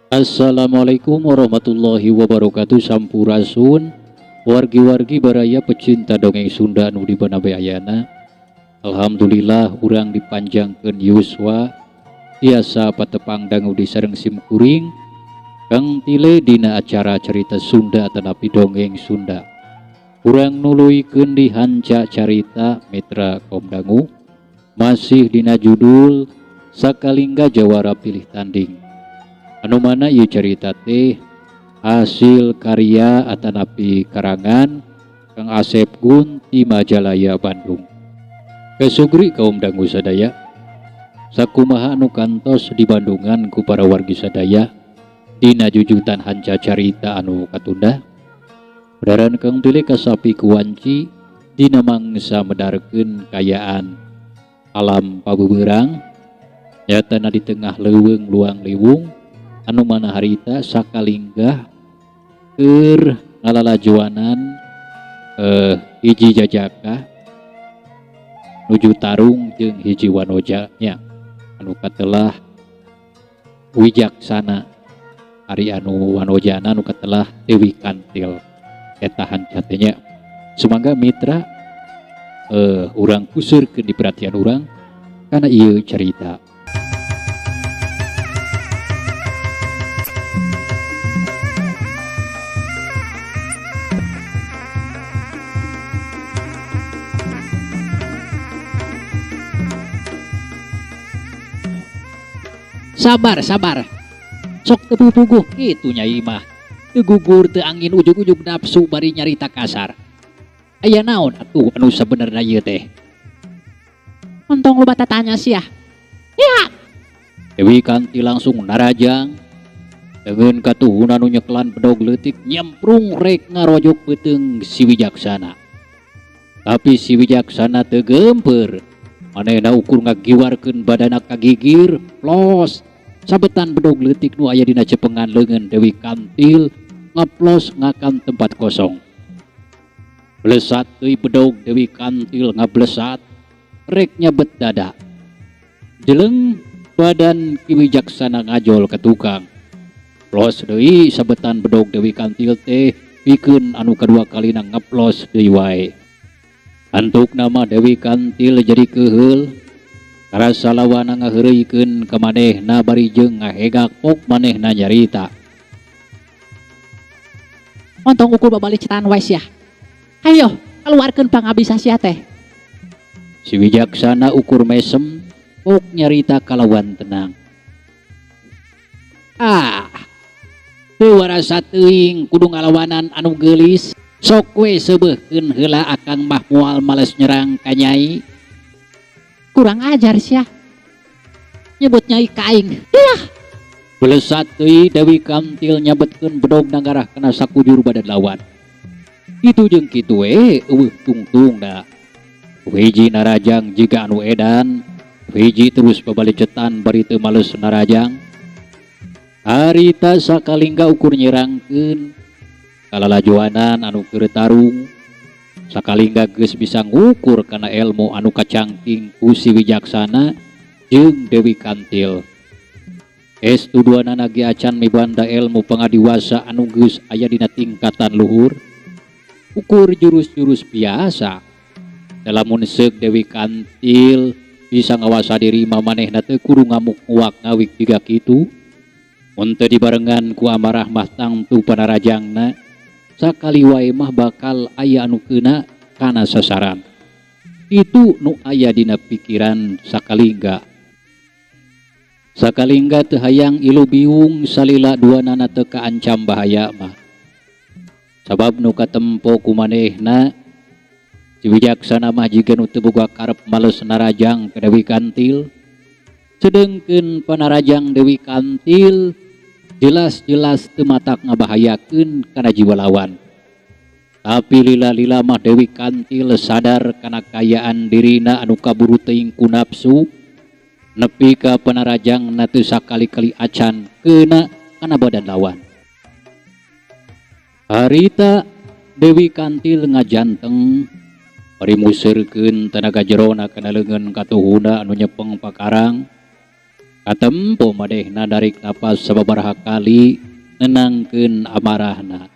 Assalamualaikum warahmatullahi wabarakatuh. Sampurasun wargi-wargi baraya pecinta dongeng Sunda anu di Banabe ayana. Alhamdulillah urang dipanjangkeun yuswa tiasa patepang dangu di sareng simkuring kang tile dina acara cerita Sunda tanapi dongeng Sunda. Urang nuluykeun di hanca carita mitra kaum dangu masih dina judul Sakalingga Jawara Pilih Tanding. Anu mana ieu carita teh hasil karya atanapi karangan Kang Asep Gun di Majalaya Bandung. Kesugri kaum dangu sadaya sakumaha anu kantos di Bandungan ku para wargi sadaya dina jujutan hanca carita anu katunda. Bedaran kang pilih kasapi kuwanci dina mangsa medarkeun kayaan alam pabubeurang nyatana di tengah leuweung luang liwung anu mana harita sakalingga keur ngalalajuanan hiji jajaka nuju tarung jeung hiji wanojanya anu katelah wijaksana. Ari anu wanojana anu katelah Dewi Kantil eta hancatnya. Sumangga mitra urang kusurkeun di perhatian urang kana ieu carita. Sabar sok tepupuguh kitu Nyai mah teu gugur teu angin ujug-ujug nafsu bari nyarita kasar. Aya naon atuh anu sabenerna ieu teh? Ontong loba tatanya sia. Ya. Dewi Kantil langsung narajang dengan katuhun anu nyeklan bedog leutik nyemprung rek ngarojok beuteung si Wijaksana. Tapi si Wijaksana teu geumpeur, manehna ukur ngagiwarkeun badana kagigir plos. Sabetan bedog leutik nu aya dina cepengan leungeun Dewi Kantil ngaplos ngakan tempat kosong. Blesat deui bedog Dewi Kantil ngablesat rek nyabet dada. Jeleng badan Ki Wijaksana ngajol ka tukang. Plos deui sabetan bedog Dewi Kantil teh pikeun anu kadua kalina ngaplos deui wae. Antuk nama Dewi Kantil jadi keheul karasa lawana ngaheureuikeun ka manehna bari jeung ngahegak pok manehna nyarita. Ontong ukur babalik cetaan wae sia. Hayo keluarkeun pangabisa sia teh. Si Wijaksana ukur mesem pok nyarita kalawan tenang. Teu warasa teuing kudu ngalawanan anu geulis. Sok we seubeuhkeun heula akang mah moal males nyerang ka Nyai. Kurang ajar sia. Nyebut Nyai kaing. Yah. Belesat deui Dewi Kantil nyabetkeun bedog nanggarah kana sakujur badan lawan. Kitu jeung kitu we eueuh tungtung da. Hiji narajang jiga anu edan, hiji terus babalecetan bari teu males narajang. Harita sakalingga ukur nyerangkeun kalalajuanan anu keur tarung. Sakalingga geus bisa ngukur kana ilmu anu kacangking ku si Wijaksana jeung Dewi Kantil. Estuduana nage acan mibanda ilmu pangadiwasa anu geus aya dina tingkatan luhur. Ukur jurus-jurus biasa. Dalamun seuk Dewi Kantil bisa ngawasa diri mamanehna teu kudu ngamuk nguak ngawik jiga kitu. Mun teu dibarengan ku amarah mah tangtu panarajangna sakali wae mah bakal aya anu keuna kana sasaran. Itu nu aya dina pikiran sakalingga. Sakalingga teu hayang ilu biung salila duanana teu kaancam bahaya mah. Sabab nu katempo ku manehna si Wijaksana mah jiga nu teu boga karep males narajang ka Dewi Kantil. Sedengkeun panarajang Dewi Kantil jelas-jelas teu matak ngabahayakeun kana jiwa lawan. Tapi lila-lila mah Dewi Kantil sadar kana kayaan dirina anu kaburu teuing ku nafsu, nepi ka panarajangna teu sakali-kali acan keuna kana badan lawan. Harita Dewi Kantil ngajanteng bari museurkeun tenaga jerona kana leungeun katuhuna anu nyepeng pakarang katempo manehna darik napas sababaraha kali nenangkeun amarahna.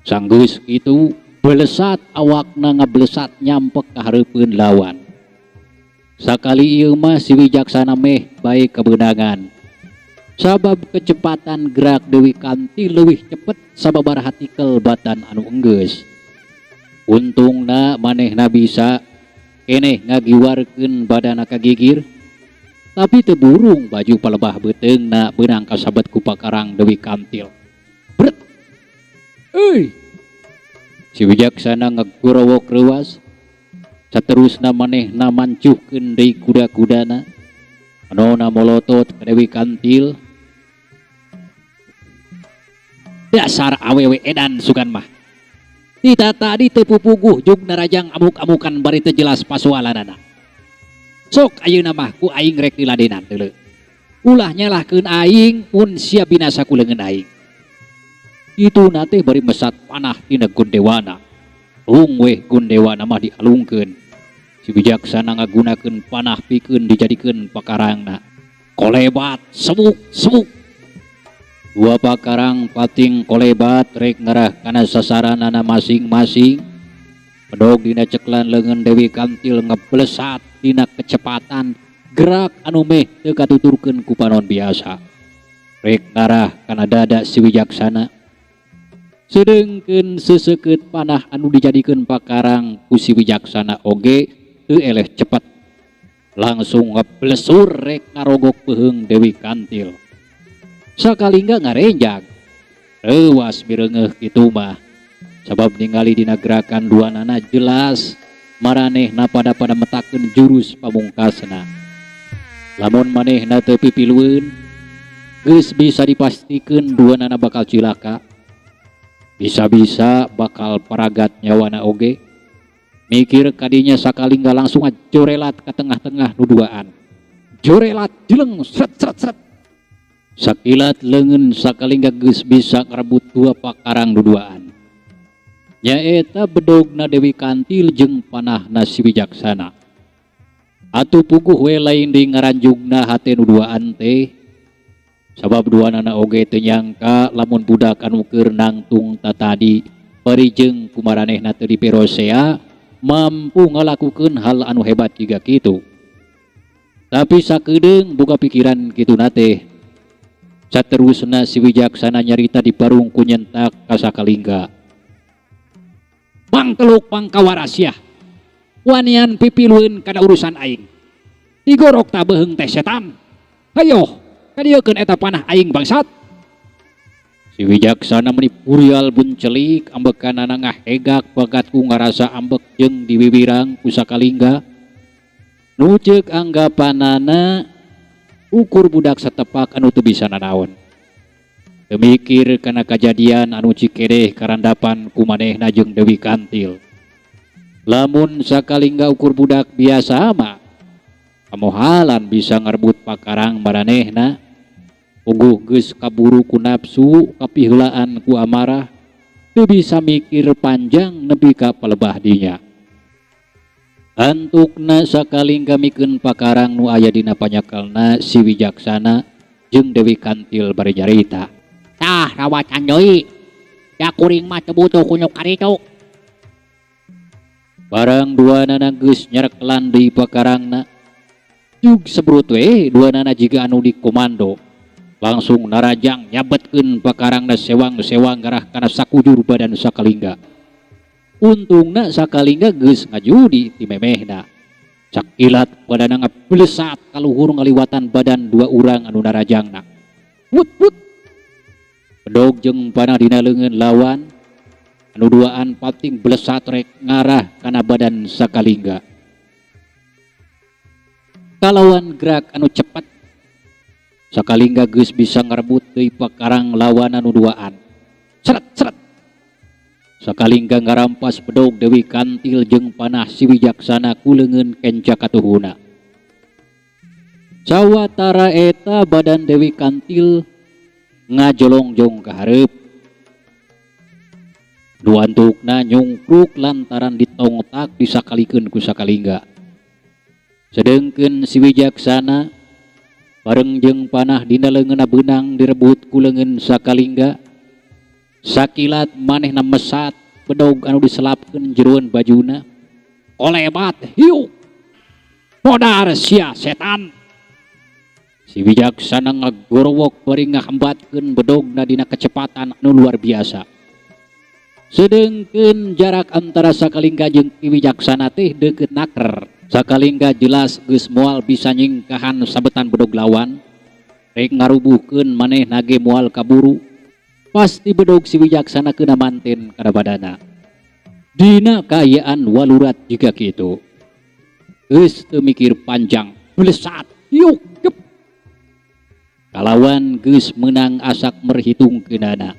Sanggeus kitu belesat awakna ngablesat nyampek ka hareupeun lawan. Sakali ieu mah si Wijaksana meh bae kebenangan. Sabab kecepatan gerak Dewi Kantil leuwih cepet sababaraha tikel batan anu enggeus. Untungna manehna bisa keneh ngagiwarkeun badana kagigir, tapi teu burung baju palebah beuteungna beunang kasabet ku pakarang Dewi Kantil. Bret! Euy! Si Wijaksana ngagorowok reuwas, saterusna manehna mancuhkeun deui kuda-kudana, anona molotot ka Dewi Kantil. Dasar awewe edan sugan mah. Tita tadi teu pupuguh jeung narajang amuk-amukan bari teu jelas pasoalanana. Sok ayeuna mah ku aing rek diladenan deuleu. Ulah nyalahkeun aing mun sia binasa ku leungeun aing. Itu nate bari mesat panah tina Gundewana. Ung weh Gundewana mah dialungkeun. Si Wijaksana ngagunakeun panah pikeun dijadikeun pakarangna. Kolebat semuk semuk. Dua pakarang pating kolebat rek ngarah kana sasaranana masing-masing. Pedog dina ceklan leungeun Dewi Kantil ngeblesat dina kecepatan gerak anu meh teu katuturkeun ku panon biasa. Rek ngarah kana dada si Wijaksana. Sedengkeun seseukeut panah anu dijadikeun pakarang ku si Wijaksana oge teu eleh cepet. Langsung ngeblesur rek ngarogok peheung Dewi Kantil. Sakalingga ngarenjang. Rewas mireungeuh kitu mah. Sabab ningali dina gerakan duanana jelas maranehna pada metakeun jurus pamungkasna. Lamun manehna teu pipilueun, geus bisa dipastikeun duanana bakal cilaka. Bisa-bisa bakal paragat nyawana oge. Mikir kadinya sakalingga langsung ajorelat ka tengah-tengah nu duaan. Jorelat jeleng sret sret sret. Sakilat leungeun sakalingga geus bisa ngarebut dua pakarang duduaan. Nyaeta bedogna Dewi Kantil jeung panahna si Wijaksana. Atuh puguh we lain di ngaranjungna hate nu duaan teh. Sabab duanana oge teu nyangka lamun budak anu keur nangtung tatadi parijeng kumaranehna teu diperosea mampu ngalakukeun hal anu hebat jiga kitu. Tapi sakedeung boga pikiran kitu nate. Saterusna si Wijaksana nyarita di parung ku nyentak ka sakalingga. Mangkeluk pangkawarasya. Wanian pipilueun kana urusan aing. Digorok ta beheung teh setan. Hayo, kadiekeun eta panah aing bangsat. Si Wijaksana meuni purial buncelik ambekanana ngahegak bagat ku ngarasa ambek jeung diwiwirang ku sakalingga. Nu ceuk anggapanana ukur budak satepak anu teu bisa nanaon. Teu mikir kana kajadian anu cikedeh karandapan ku manehna jeung Dewi Kantil. Lamun sakalingga ukur budak biasa mah kamohalan bisa ngarebut pakarang maranehna. Puguh geus kaburu ku nafsu, kapiheulaan ku amarah, teu bisa mikir panjang nepi ka palebah dinya. Antukna sakalingga mikeun pakarang nu aya dina panyakelna si Wijaksana jeung Dewi Kantil bari nyarita. Tah rawacan deui. Ya kuring mah teu butuh kunyuk karitu. Barang duanana geus nyareklan deui pakarangna. Jug sebrut we duanana jiga anu dikomando. Langsung narajang nyabetkeun pakarangna sewang-sewang garah kana sakujur badan sakalingga. Untungna sakalingga geus ngajudi ti memehna. Sakilat badana ngablesat kaluhur ngaliwatan badan dua urang anu narajangna. Wut wut. Pedog jeung panah dina leungeun lawan anu duaan pating blesat rek ngarah kana badan sakalingga. Kalawan gerak anu cepat sakalingga geus bisa ngarebut deui pakarang lawan anu duaan. Seret seret. Sakalingga ngarampas pedog Dewi Kantil jeung panah si Wijaksana ku leungeun kenca katuhuna. Sawatara eta badan Dewi Kantil ngajolongjong ka hareup. Duantukna nyungkruk lantaran ditongtak disakalikeun ku sakalingga. Sedengkeun si Wijaksana bareng jeung panah dina leungeunna beunang direbut ku leungeun Sakalingga. Sakilat manehna mesat bedog anu diselapkeun jeroan bajuna. Olebat hiu podar sia setan. Si Wijaksana ngagorowok bari ngahambatkeun bedogna dina kecepatan anu luar biasa. Sedengkeun jarak antara Sakalingga jeung Ki Wijaksana teh deukeut naker. Sakalingga jelas geus moal bisa nyingkahan sabetan bedog lawan. Rek ngarubuhkeun manehna ge moal kaburu. Pasti bedog si Wijaksana keuna manten kana badana. Dina kaayaan walurat juga kitu. Geus teu mikir panjang, melesat, yuk, gep. Kalawan geus meunang asak merhitungkeunana.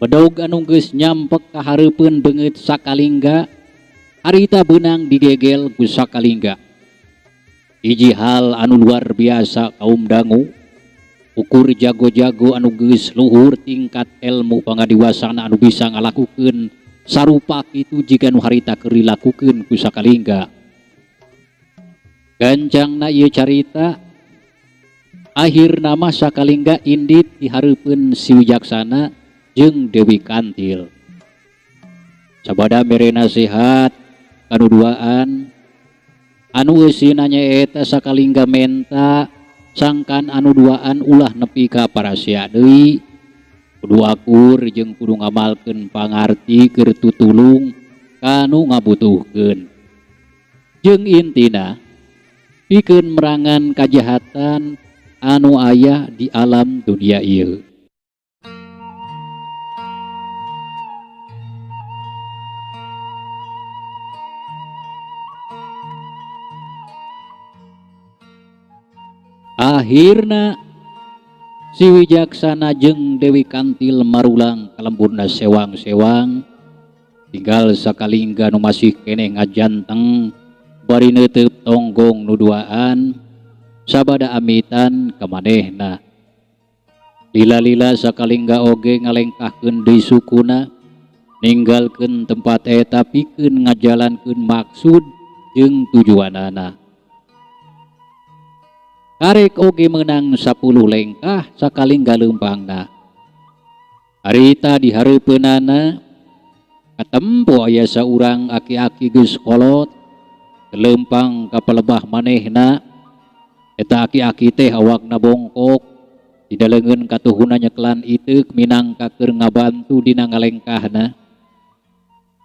Bedog anu geus nyampek ka hareupeun beungeut Sakalingga, harita beunang digegel ku Sakalingga. Hiji hal anu luar biasa kaum dangu, ukur jago-jago anu geus luhur tingkat ilmu pangadiwasana anu bisa ngalakukeun sarupa kitu jika nu harita keur dilakukeun ku Sakalingga. Gancangna ieu carita, akhirna mah Sakalingga indit di hareupeun si Wijaksana jeung Dewi Kantil. Sabada mere nasihat kanu duaan, anu eusina nyaeta Sakalingga menta sangkan anu duaan ulah nepi ka parasia deui. Kudu akur jeung kudu ngamalkeun pangarti keur tutulung kanu ngabutuhkeun. Jeung intina pikeun merangan kajahatan anu aya di alam dunia ieu. Akhirna si Wijaksana jeung Dewi Kantil marulang kalemburna sewang-sewang. Tinggal Sakalingga nu masih keneh ngajanteng bari neuteub tonggong nu duaan sabada amitan ka manehna. Lila-lila Sakalingga oge ngalengkahkeun deui sukuna ninggalkeun tempat eta pikeun ngajalankeun maksud jeung tujuanana. Karek oge meunang 10 lengkah Sakalingga leumpangna. Harita di hareupeunana katempo aya saurang aki-aki geus kolot kelempang ka palebah manehna. Eta aki-aki teh awakna bongkok, didaleungeun katuhuna nyeklan iteuk minangka keur ngabantu dina ngalengkahna.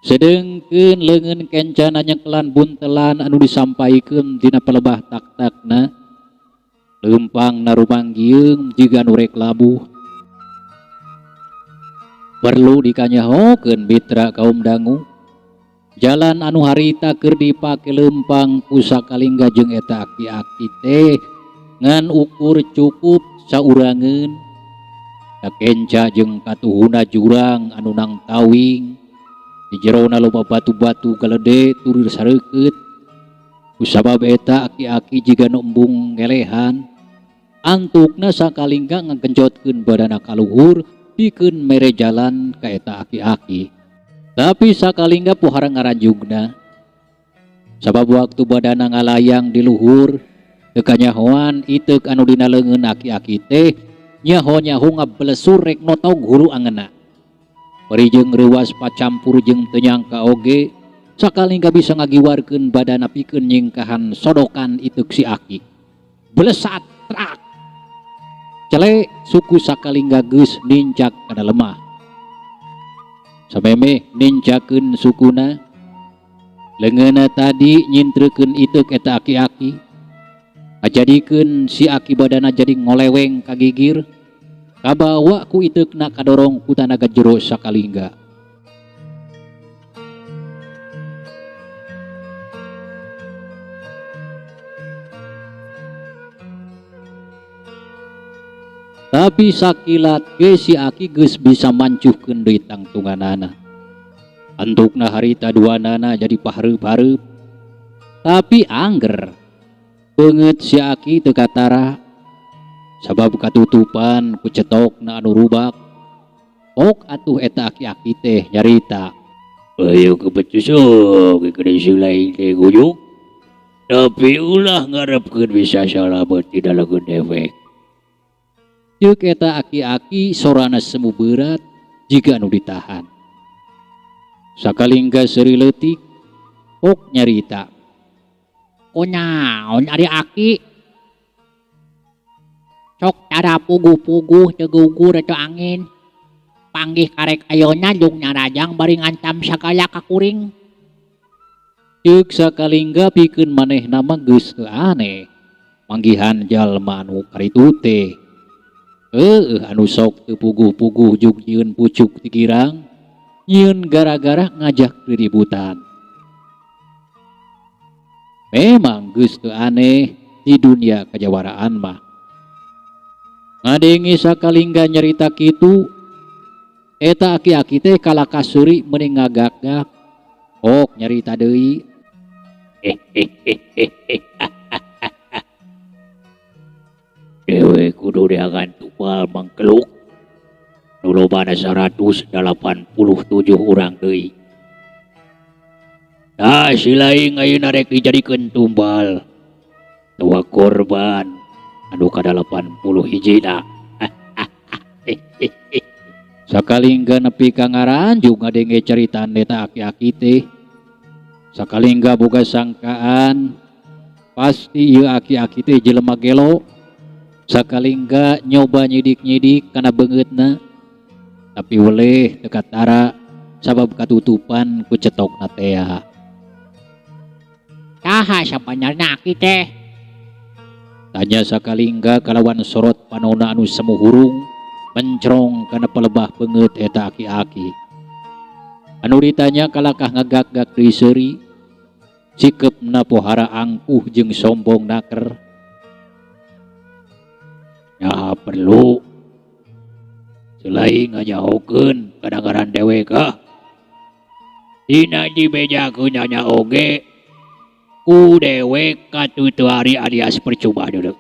Sedengkeun leungeun kencana nyeklan buntelan anu disampaikeun dina palebah tak-takna. Leumpang narumanggieum jiga nu rek labuh. Perlu dikanyahokeun mitra kaum dangu, jalan anu harita keur dipake leumpang ku Sakalingga jeung eta aki-aki teh ngan ukur cukup saurangeun. Kakenca jeung katuhuna jurang anu nang tawing, di jerona loba batu-batu galede turur sareukeut. Kusabab eta aki-aki jiga nu embung ngelehan, antukna Sakalingga ngagenjotkeun badana kaluhur pikeun mere jalan ka eta aki-aki. Tapi Sakalingga pohara ngaranjugna, sabab waktu badana ngalayang di luhur teu kanyahoan iteuk anu dina leungeun aki-aki teh nyaho-nyaho ngablesur rek notog huru angeunna. Bari jeung reuwas pacampur jeung teu nyangka oge Sakalingga bisa ngagiwarkeun badana pikeun nyingkahan sodokan iteuk si aki. Blesat trak. Cele suku Sakalingga geus nincak kana lemah. Sameme nincakeun sukuna, leungeunna tadi nyintreukeun iteuk eta aki-aki. Ajadikeun si aki badana jadi ngoleweng kagigir, kabawa ku iteukna kadorong ku tanaga jero Sakalingga. Tapi sakilat ge si aki geus bisa mancuhkeun deui tangtunganana. Antukna harita duanana jadi pahareup-hareup. Tapi angger beungeut si aki teu katara, sabab katutupan ku cetokna anu rubak. Ok atuh eta aki-aki teh nyarita, "Ayo ke becusuk ke gede lain teh guyuk." Tapi ulah ngarepkeun bisa salamet tidak lagu dewek. Ceuk eta aki-aki sorana semu berat jika anu ditahan. Sakalingga seuri leutik ok nyarita. Kunaon ari aki? Sok cara puguh-puguh teu gugur teu angin. Panggih karek ayeuna jeung nyarajang bari ngancam sagala ka kuring. Ceuk sakalingga pikeun manehna mah geus teu aneh. Manggihan jalma anu karitu teh. Anu sok teu puguh-puguh jeung nyieun pucuk ti girang, nyieun gara-gara ngajak keributan. Memang geus teu aneh di dunia kajawaraan mah. Ngadenge sakalingga nyarita kitu, eta aki-aki teh kalaka seuri meuning ngagak-gak. Ok nyarita deui. Dewe kudu diagan tumpal mangkeluk. Nu lobana 187 urang deui. Tah si laing ayeuna rek dijadikeun tumbal. Tua korban anu ka 80 hijina. Sakalingga nepi ka ngaranjung ngadenge caritaan eta aki-aki teh. Sakalingga boga sangkaan pasti ieu aki-aki teh jelema gelo. Sakalingga nyoba nyidik-nyidik kana beungeutna, tapi weleh dekat tara sabab katutupan ku cetokna teh. Saha sapanarna aki teh? Tanya sakalingga kalawan sorot panona anu semu hurung mencrong kana pelebah beungeut eta aki-aki. Anu ditanya kalakah ngagak-gak deui seuri, sikepna pohara angkuh jeung sombong naker. Nya perlu selain ngajahokeun kadang-kadang dewek dina dibejakeun nya oge ku dewek katutu hari alias percuma deuleu.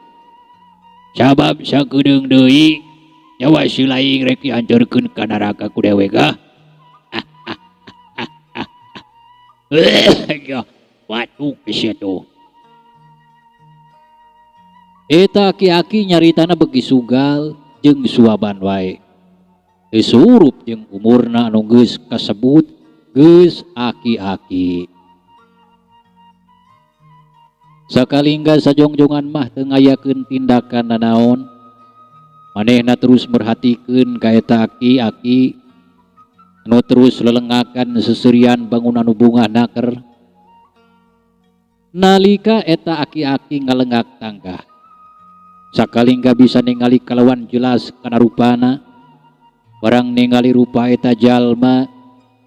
Sabab sakedeung deui nyawa si laing rek dianjeurkeun ka neraka ku dewek Waduh kesitu. Eta aki-aki nyaritana beki sugal jeung suaban wae. Teu surup jeung umurna anu geus kasebut geus aki-aki. Sakalingga sajongjongan mah teu ngayakeun tindakan nanaon. Manehna terus merhatikeun ka eta aki-aki anu terus lelengakan seserian bangunan bunga naker. Nalika eta aki-aki ngalengak tangkah, sakalingga bisa ningali kalawan jelas kana rupana. Barang ningali rupa eta jalma,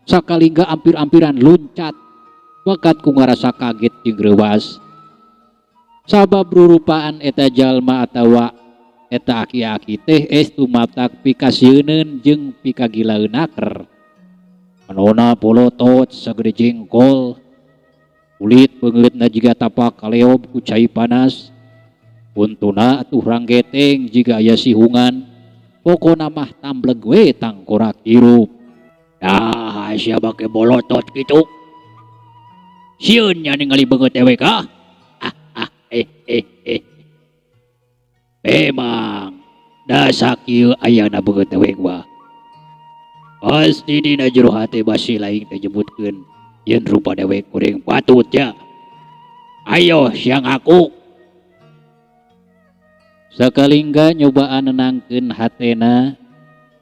sakalingga ampir-ampiran luncat wakat ku ngarasa kaget jeung reuwas. Sabab rurupaan eta jalma atawa eta aki-aki teh estu matak pikasieun jeung pikagilaeun naker. Manona polotot sagede jengkol, kulit beungeutna jiga tapak kaleob ku cai panas. Untuna atuh ranggeteng jika aya sihungan, pokona mah tambleg we tangkorak hirup. Dah siapa ke bolotot gitu. Sieun nya ningali beungeut dewek Memang da sakieu ayana beungeut dewek mah. Pasti dina jero hate basi laing teh nyebutkeun yen rupa dewek kuring patut ya. Ayo siang aku. Sakalingga nyobaan nenangkeun hatena,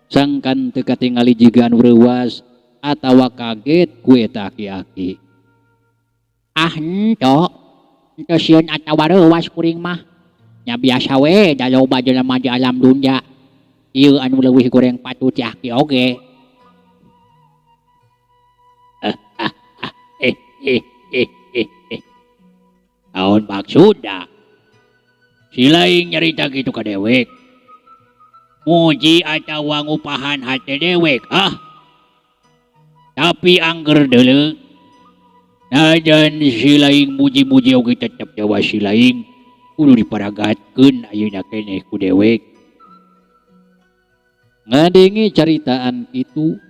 sangkan teu katingali jiga anu reuwas atawa kaget ku eta aki-aki. Henteu sieun atawa reuwas kuring mah. Nya biasa we da loba jelema di alam dunya. Ieu anu leuwih goreng patut ti aki oge. Naon maksudna? Si laing nyarita gitu ka dewek. Muji atawa ngupahan hate dewek Tapi angger deuleu. Najan si laing muji-muji oge tetep jawa si laing kudu diparagatkeun ayeuna keneh ku dewek. Ngadenge caritaan itu,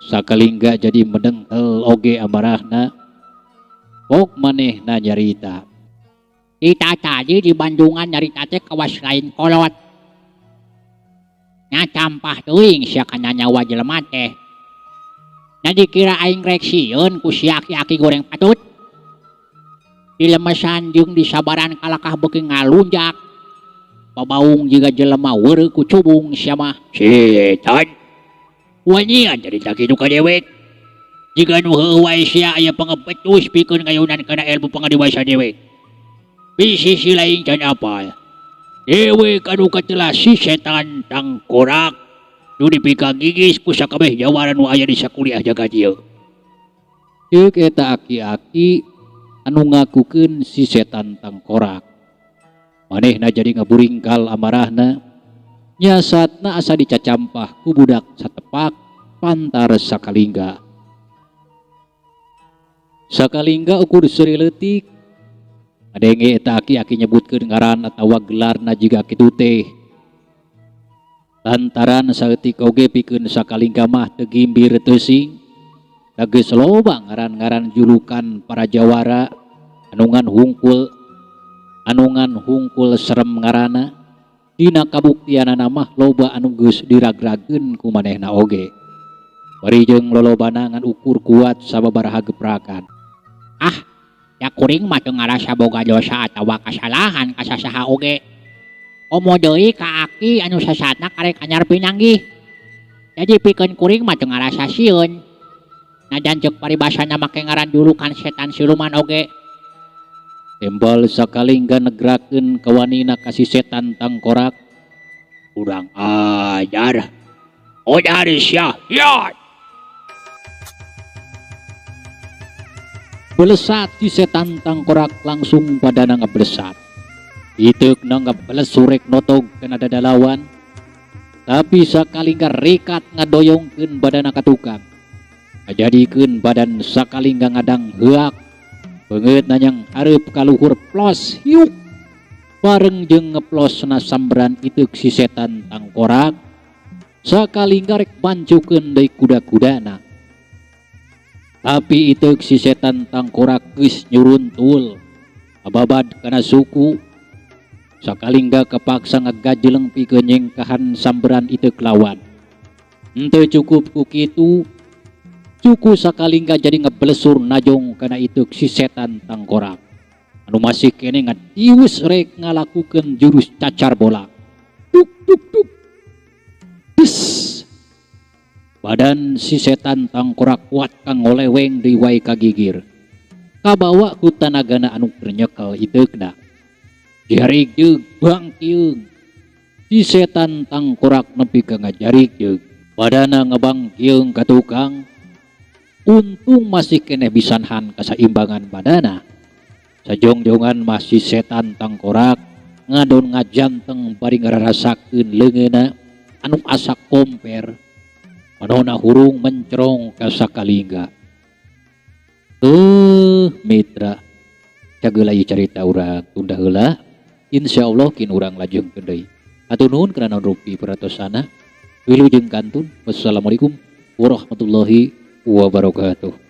sakalingga jadi mendengkel oge amarahna. Pok manehna nyarita. Kita tadi di Bandungan nyarita teh kawas lain kolot. Nya campah teuing sia kana nyawa jelema teh. Nya dikira aing rek sieun ku si aki-aki goreng patut. Dilemesan jeung disabaran kalakah beuki ngalunjak. Pabaung juga jelema weureu ku cubung sia mah. Setan. Wanyian cerita kitu ka dewek. Jika nu heueuh wae sia aya pangepetus pikeun ngayunan kana ilmu pangadiwasa dewek. Bisi si lain can apa? Dewek anu katelah si setan tangkorak. Nu dipika gigis ku sakabeh jawaran nu aya di sakuliah jagat ieu. Ceuk eta aki-aki anu ngakukeun si setan tangkorak. Manehna jadi ngaburingkal amarahna. Nyasatna asa dicacampah ku budak satepak pantar sakalingga. Sakalingga ukur seuri leutik. Adenge eta aki-aki nyebutkeun ngaran atawa gelarna jiga kitu teh. Lantaran saeutik oge pikeun sakalingga mah teu gimbir teu sing. Da geus loba ngaran-ngaran julukan para jawara anungan hungkul serem ngaranna. Dina kabuktianana mah loba anu geus diragrageun ku manehna oge. Bari jeung lolobana ngan ukur kuat sababaraha gebrakan. Ah, ya kuring mah teu ngarasa boga dosa atawa kasalahan ka sasaha oge. Komo deui ka aki anu sasatna karek anyar pinanggih. Jadi pikeun kuring mah teu ngarasa sieun. Najan ceuk paribasana make ngaran julukan setan siluman oge. Tembal sakalingga negrakeun kawanina ka si setan tangkorak. Urang ajar. Ojar sia. Ya. Belesat si setan tangkorak langsung badana ngablesat. Iteukna ngabelesurek notog kana dadalawan. Tapi sakalingga rekat ngadoyongkeun badana ka tukang. Ngajadikeun badan sakalingga ngadang heak. Beungeut nanyang hareup ka luhur plos hiuk. Bareng jeung ngeplosna samberan iteuk si setan tangkorak. Sakalingga rek bancukeun deui kuda-kudana. Tapi iteuk si setan tangkorak geus nyuruntul. Ababad kana suku. Sakalingga kapaksa ngagajeleng pikeun nyengkahan samberan iteuk lawan. Henteu cukup ku kitu. Suku sakalingga jadi ngeblesur najong kana iteuk si setan tangkorak. Anu masih kene ngadius rek ngalakukeun jurus cacar bola. Tuk tuk tuk. Des. Badan si setan tangkorak kuat kang ngoleweng deui wae kagigir. Kabawa ku tanagana anu keur nyekel iteukna. Jarik jeug bangkieung. Si setan tangkorak nepi ka ngajarik jeug. Badana ngebangkieung ka tukang. Untung masih kene bisanhan kasaimbangan badana. Sajong-jongan masih setan tangkorak ngadon ngajanteng bari ngararasakeun leungeuna anu asa komper. Manona hurung mencerong ka sakalingga. Mitra, cageula ieu carita urang tunda heula. Insyaallah kin urang lajengkeun deui. Hatur nuhun kana rupi paratosana. Wilujeng kantun. Wassalamualaikum warahmatullahi wabarakatuh.